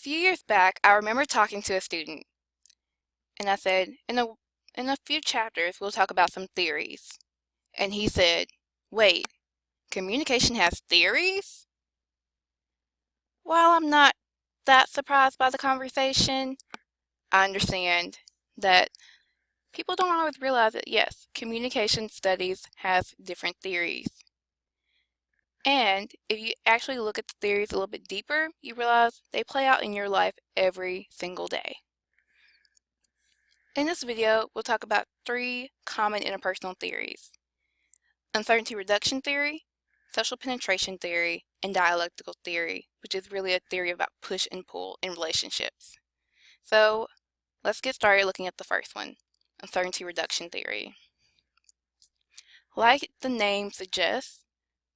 few years back, I remember talking to a student, and I said, in a few chapters, we'll talk about some theories. And he said, wait, communication has theories? While I'm not that surprised by the conversation, I understand that people don't always realize that, yes, communication studies has different theories. And if you actually look at the theories a little bit deeper, you realize they play out in your life every single day. In this video, we'll talk about 3 common interpersonal theories: uncertainty reduction theory, social penetration theory, and dialectical theory, which is really a theory about push and pull in relationships. So let's get started looking at the first one, uncertainty reduction theory. Like the name suggests,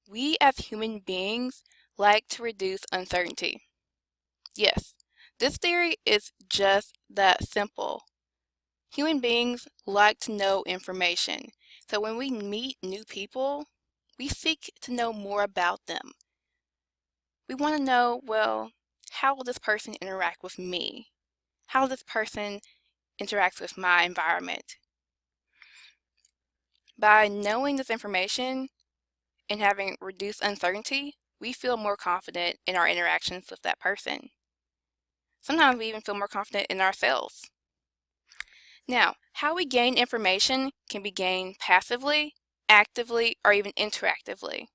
we as human beings like to reduce uncertainty. Yes, this theory is just that simple. Human beings like to know information, so when we meet new people, we seek to know more about them. We want to know, well, how will this person interact with me? How will this person interact with my environment? By knowing this information and having reduced uncertainty, we feel more confident in our interactions with that person. Sometimes we even feel more confident in ourselves. Now, how we gain information can be gained passively, actively, or even interactively.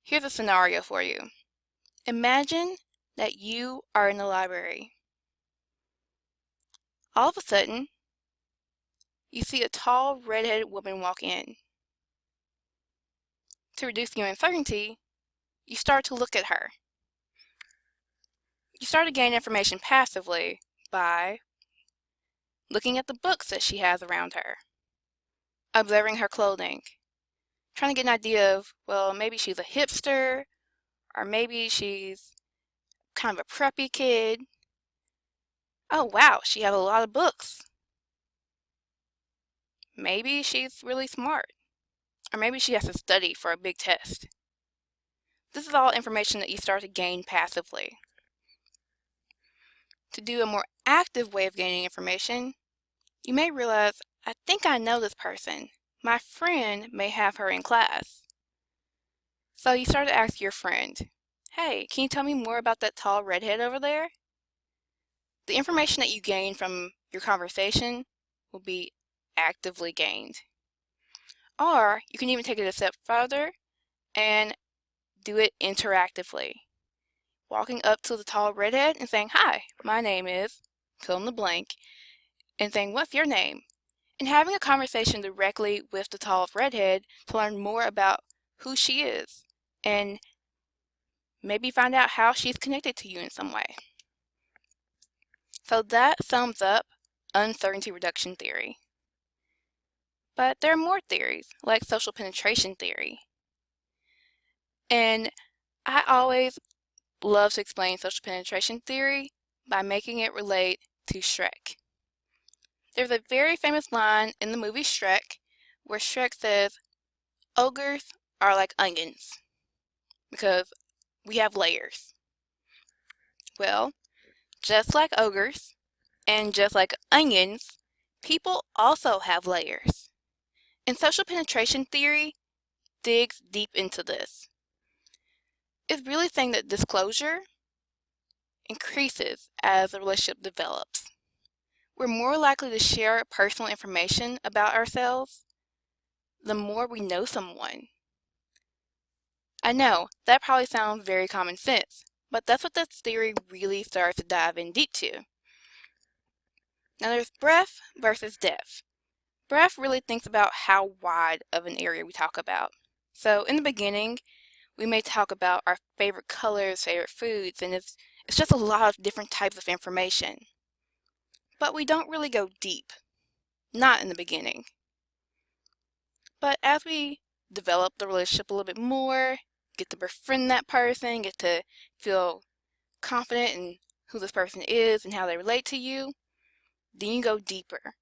Here's a scenario for you. Imagine that you are in the library. All of a sudden, you see a tall, red-headed woman walk in. To reduce your uncertainty, you start to look at her. You start to gain information passively by looking at the books that she has around her, observing her clothing, trying to get an idea of, well, maybe she's a hipster, or maybe she's kind of a preppy kid. Oh wow, she has a lot of books. Maybe she's really smart, or maybe she has to study for a big test. This is all information that you start to gain passively. To do a more active way of gaining information, you may realize, I think I know this person. My friend may have her in class. So you start to ask your friend, hey, can you tell me more about that tall redhead over there? The information that you gain from your conversation will be actively gained. Or you can even take it a step further and do it interactively. Walking up to the tall redhead and saying, hi, my name is, fill in the blank, and saying, what's your name? And having a conversation directly with the tall redhead to learn more about who she is and maybe find out how she's connected to you in some way. So that sums up uncertainty reduction theory. But there are more theories, like social penetration theory. And I always love to explain social penetration theory by making it relate to Shrek. There's a very famous line in the movie Shrek where Shrek says, ogres are like onions because we have layers. Well, just like ogres and just like onions, people also have layers. And social penetration theory digs deep into this. It's really saying that disclosure increases as a relationship develops. We're more likely to share personal information about ourselves the more we know someone. I know, that probably sounds very common sense, but that's what this theory really starts to dive in deep to. Now there's breadth versus depth. Breadth really thinks about how wide of an area we talk about. So in the beginning, we may talk about our favorite colors, favorite foods, and it's just a lot of different types of information. But we don't really go deep. Not in the beginning. But as we develop the relationship a little bit more, get to befriend that person, get to feel confident in who this person is and how they relate to you, then you go deeper.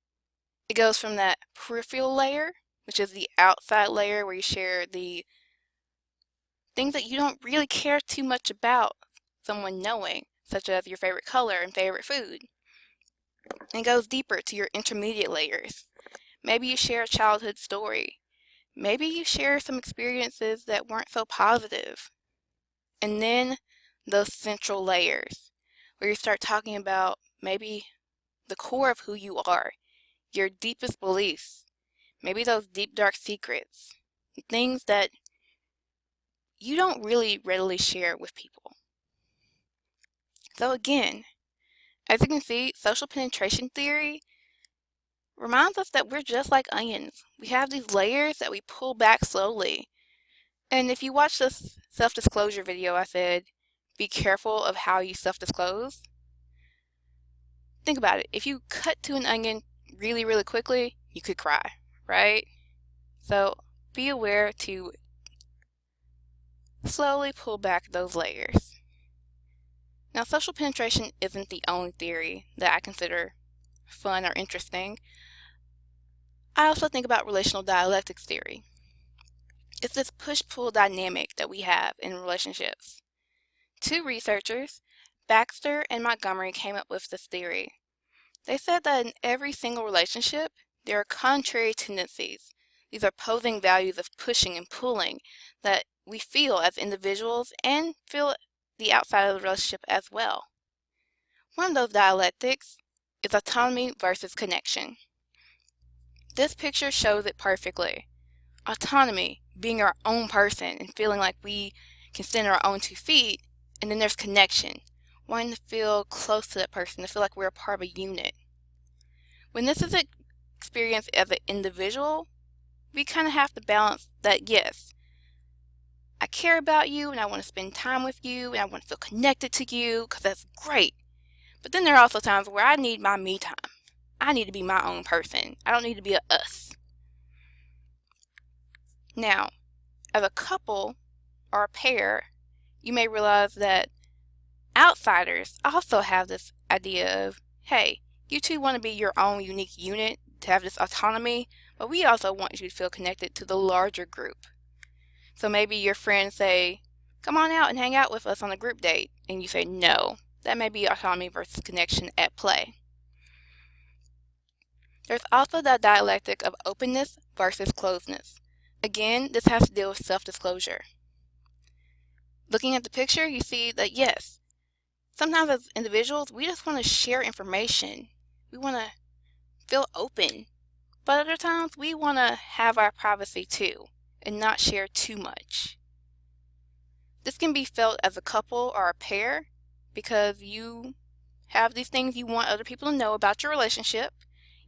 It goes from that peripheral layer, which is the outside layer where you share the things that you don't really care too much about someone knowing, such as your favorite color and favorite food. And goes deeper to your intermediate layers. Maybe you share a childhood story. Maybe you share some experiences that weren't so positive. And then those central layers, where you start talking about maybe the core of who you are, your deepest beliefs, maybe those deep dark secrets, things that you don't really readily share with people. So again, as you can see, social penetration theory reminds us that we're just like onions. We have these layers that we pull back slowly. And if you watch this self-disclosure video I said, be careful of how you self-disclose. Think about it. If you cut to an onion really, really quickly, you could cry, right? So be aware to slowly pull back those layers. Now, social penetration isn't the only theory that I consider fun or interesting. I also think about relational dialectics theory. It's this push-pull dynamic that we have in relationships. Two researchers, Baxter and Montgomery, came up with this theory. They said that in every single relationship, there are contrary tendencies. These are opposing values of pushing and pulling that we feel as individuals and feel the outside of the relationship as well. One of those dialectics is autonomy versus connection. This picture shows it perfectly. Autonomy, being our own person and feeling like we can stand on our own 2 feet, and then there's connection, wanting to feel close to that person, to feel like we're a part of a unit. When this is experienced as an individual, we kind of have to balance that, yes, I care about you and I want to spend time with you and I want to feel connected to you because that's great. But then there are also times where I need my me time. I need to be my own person. I don't need to be a us. Now, as a couple or a pair, you may realize that outsiders also have this idea of, hey, you two want to be your own unique unit, to have this autonomy, but we also want you to feel connected to the larger group. So maybe your friends say, come on out and hang out with us on a group date, and you say no. That may be autonomy versus connection at play. There's also the dialectic of openness versus closedness. Again, this has to deal with self-disclosure. Looking at the picture, you see that yes, sometimes as individuals, we just want to share information. We want to feel open. But other times, we want to have our privacy too and not share too much. This can be felt as a couple or a pair because you have these things you want other people to know about your relationship.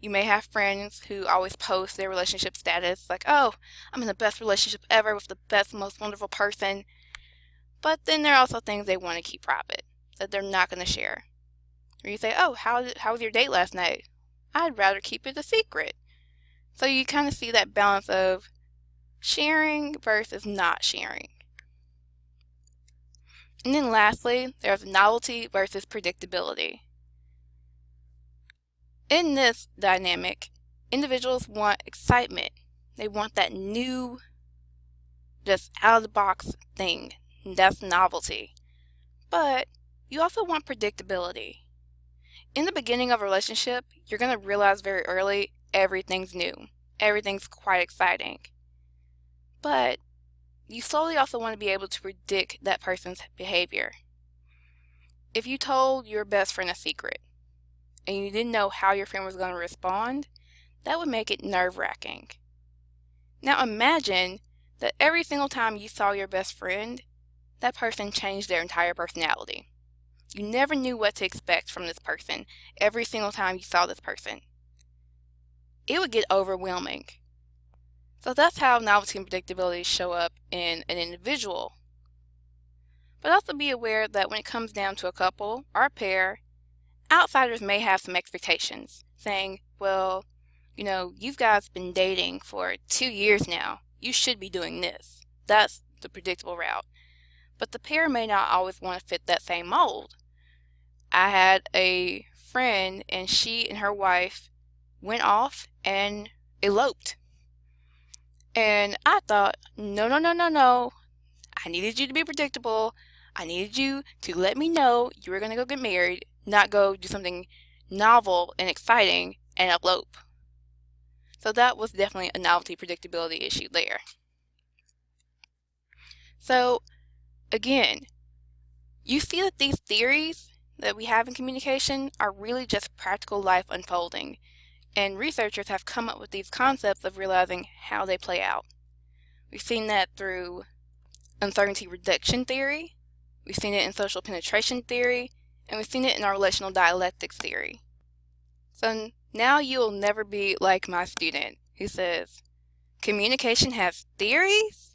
You may have friends who always post their relationship status like, oh, I'm in the best relationship ever with the best, most wonderful person. But then there are also things they want to keep private that they're not going to share. Or you say, oh, how was your date last night? I'd rather keep it a secret. So you kind of see that balance of sharing versus not sharing. And then lastly, there's novelty versus predictability. In this dynamic, individuals want excitement. They want that new, just out-of-the-box thing. That's novelty. But you also want predictability. In the beginning of a relationship, you're going to realize very early everything's new. Everything's quite exciting. But you slowly also want to be able to predict that person's behavior. If you told your best friend a secret and you didn't know how your friend was going to respond, that would make it nerve-wracking. Now imagine that every single time you saw your best friend, that person changed their entire personality. You never knew what to expect from this person every single time you saw this person. It would get overwhelming. So that's how novelty and predictability show up in an individual. But also be aware that when it comes down to a couple or a pair, outsiders may have some expectations, saying, well, you've guys been dating for 2 years now. You should be doing this. That's the predictable route. But the pair may not always want to fit that same mold. I had a friend and she and her wife went off and eloped. And I thought, no. I needed you to be predictable. I needed you to let me know you were going to go get married, not go do something novel and exciting and elope. So that was definitely a novelty predictability issue there. So again, you see that these theories that we have in communication are really just practical life unfolding, and researchers have come up with these concepts of realizing how they play out. We've seen that through uncertainty reduction theory, we've seen it in social penetration theory, and we've seen it in our relational dialectics theory. So now you'll never be like my student who says, communication has theories?